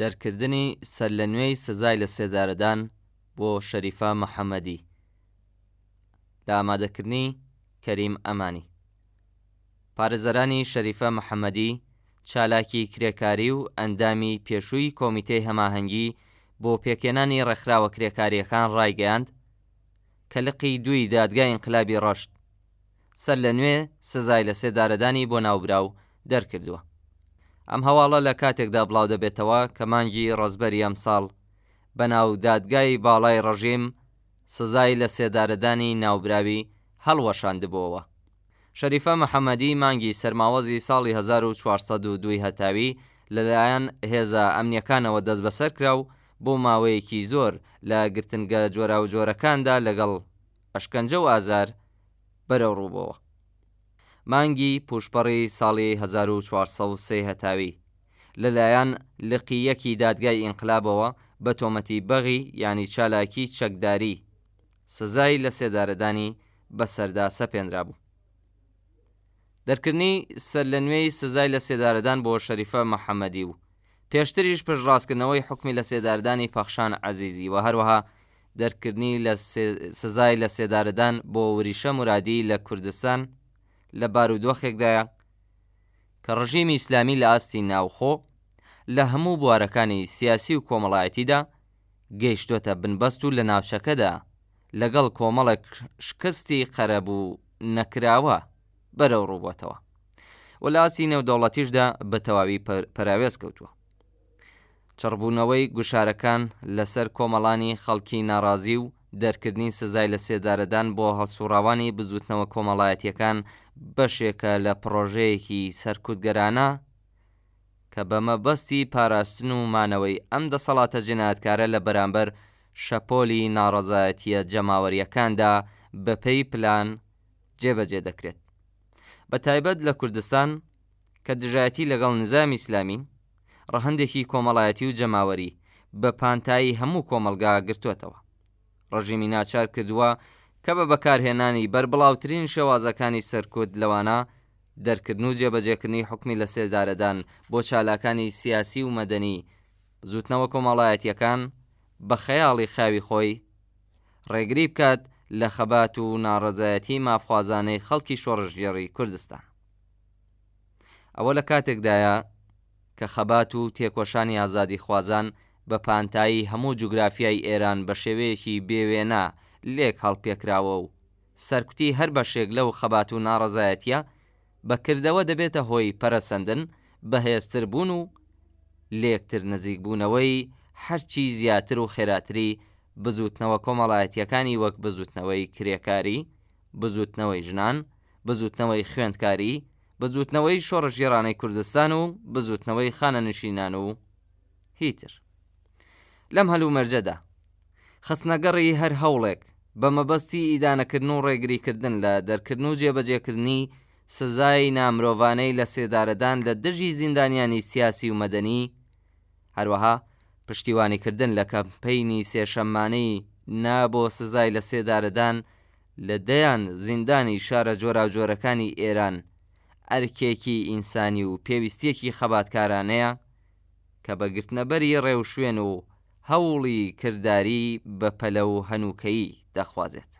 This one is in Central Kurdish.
دەرکردنی سەر لە نوێی سزای لە سێدارەدان بۆ شەریفە محەممەدی لە ئامادەکردنی کەریم ئەمانی. پارێزەرانی شەریفە محەممەدی چالاکی کرێکاری و ئەندامی پێشووی کۆمیتەی هەماهەنگی بۆ پێکێنانی ڕێکخراوە کرێکاریەکان ڕایگەیاند کە لقی دووی دادگای ئینقلابی ڕەشت سەر لە نوێ سزای لە سێدارەدانی بۆ ناوبراو دەرکردووە. ئەم هەواڵە لە کاتێکدا بڵاو دەبێتەوە کە مانگی ڕەزبەری ئەم ساڵ بەناو دادگای باڵای ڕەژیم سزای لە سێدارەدانی ناوبراوی هەڵوەشاندبووەوە. شەریفە محەممەدی مانگی سەرماوەزی ساڵی 1402 هەتاوی لەلایەن هێزە ئەمنیەکانەوە دەست بەسەر کرا و بۆ ماوەیەکی زۆر لە گرتنگە جۆرا و جۆرەکاندا لەگەڵ ئەشکەنجە و ئازار بەرەو ڕووبەوە. مانگی پوشپەڕی ساڵی 1403 هەتاوی لەلایەن لقیەکی دادگای ئینقلابەوە بە تۆمەتی بەغی یانی چالاکی چەکداری سزای لە سێدارەدانی بەسەردا سەپێنرا بوو. دەرکردنی سەر لە نوێی سزای لە سێدارەدان بۆ شەریفە محەممەدی و پێشتریش پشتڕاستکردنەوەی حکمی لە سێدارەدانی پەخشان عەزیزی و هەروەها دەرکردنی لە سزای لە سێدارەدان بۆ وریشە مورادی لە کوردستان لە بارودۆخێکدایە کە ڕژیمی ئیسلامی لە ئاستی ناوخۆ لە هەموو بوارەکانی سیاسی و کۆمەڵایەتیدا گەیشتۆتە بنبەست و لە ناوچەکەدا لەگەڵ کۆمەڵێک شکستی قەرەبوو نەکراوە بەرەو ڕووبەتەوە و لە ئاستی نێودەوڵەتیشدا بە تەواوی پەراوێز کەوتووە. چڕبوونەوەی گوشارەکان لەسەر کۆمەڵانی خەڵکی ناڕازی و دەرکردنی سزای لە سێدارەدان بۆ هەڵسوڕاوانی بزوتنەوە کۆمەڵایەتیەکان بەشێکە لە پرۆژەیەکی سەرکوتگەرانە کە بە مەبەستی پاراستن و مانەوەی ئەم دەسەڵاتە جینایەتکارە لە بەرامبەر شەپۆلی ناڕەزایەتیە جەماوەریەکاندا بەپێی پلان جێبەجێ دەکرێت. بە تایبەت لە کوردستان کە دژایەتی لەگەڵ نظامی ئیسلامی ڕەهەندێکی کۆمەڵایەتی و جەماوەری بە پانتایی هەموو کۆمەلگا گرتوێتەوە. ڕژیمی ناچار کردووە کە بە بەکارهێنانی بربڵاوترین شێوازەکانی سەرکوت لەوانە دەرکردن و جێبەجێکردنی حکمی لە سێدارەدان بۆ چالاکانی سیاسی و مەدەنی زوتنەوە کۆمەڵایەتیەکان بە خەیاڵی خاوی خۆی ڕێگری بکات لە خەبات و ناڕەزایەتی مافخوازانەی خەڵکی شۆڕژگێڕی کوردستان. ئەوە لە کاتێکدایە کە خەبات و تێکۆشانی ئازادی خوازان بە پانتایی هەموو جوگرافیای ئێران بە شێوەیەکی بێوێنە لێک هەڵپێکراوە و سەرکوتی هەر بەشێک لەو خەبات و ناڕەزایەتیە بەکردەوە دەبێتە هۆی پەرەسەندن بەهێزتر بوون و لێکتر نزیک بوونەوەی هەرچی زیاتر و خێراتری بزوتنەوە کۆمەڵایەتیەکانی وەک بزوتنەوەی کرێکاری، بزوتنەوەی ژنان، بزوتنەوەی خوێندکاری، بزوتنەوەی شۆڕژگێڕانەی کوردستان و بزوتنەوەی خانەنشینان و هیتر. لەم هەلومەرجەدا خستنەگەڕی هەر هەوڵێک بە مەبەستی ئیدانەکردن و ڕێگریکردن لە دەرکردن و جێبەجێکردنی سزای نامرۆڤانەی لە سێدارەدان لە دژی زیندانیانی سیاسی و مەدەنی، هەروەها پشتیوانیکردن لە کەمپەینی سێشەممانەی نابۆ سزای لە سێدارەدان لە دەیان زیندانی شارە جۆرا و جۆرەکانی ئێران ئەرکێکی ئینسانی و پێویستیەکی خەباتکارانەیە کە بە گرتنەبەری ڕێوشوێن و هەوڵی کردداری بە پەلە و هەنووکەیی دەخوازێت.